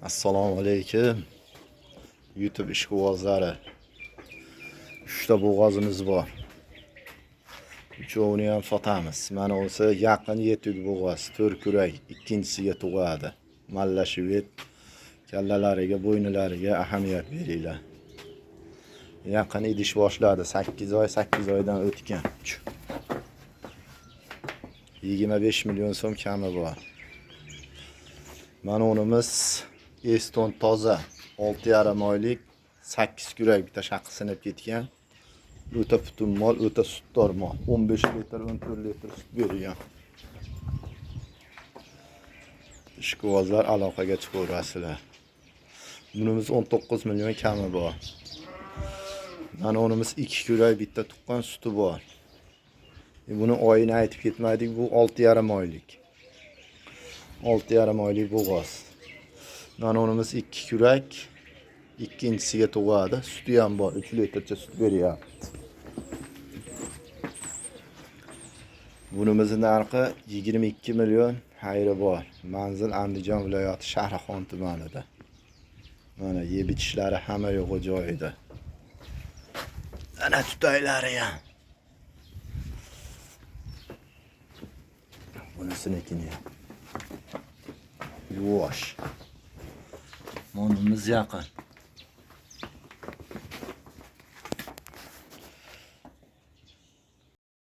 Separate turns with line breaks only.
Assalomu alaykum. YouTube ishqibozlari. 3 ta bo'g'ozimiz bor. Uchovini ham sotamiz. Mana o'sa yaqin yetuk bo'g'oz, 4 kurak, ikkinchisiga tug'adi. Mallashib kallalariga, bo'ynilariga ahamiyat beringlar. Yaqin idish boshladi. 8 oy, 8 oydan o'tgan. 25 million so'm kami bor. Mana o'nimiz Eston toza 6,5 oylik 8 kurak bitta shaqi sinib ketgan. O'ta butun mol, o'ta sutdor mol. 15 litr, 14 litr sut bergan. Ishqibozlar aloqaga chiqaverasizlar. Bunimiz 19 million kami bor. Mana o'nimiz 2 kurak bitta tuqqan suti bor. Buni oyini aytib ketmaydik, bu 6,5 oylik. 6,5 oylik bo'g'oz. Mana o'nimiz 2 kurak, ikkinchisiga tug'adi. Suti ham bor, 3 litrcha sut beryapti. Bunimizning narxi 22 million xayri bor. Manzil Andijon viloyati Shahrixon tumanida. Mana yeb ichishlari hamma yo'g'i joyida. Ana tutaylari ham. Bunisinikini ham. Yuvosh. Monimiz yaqin.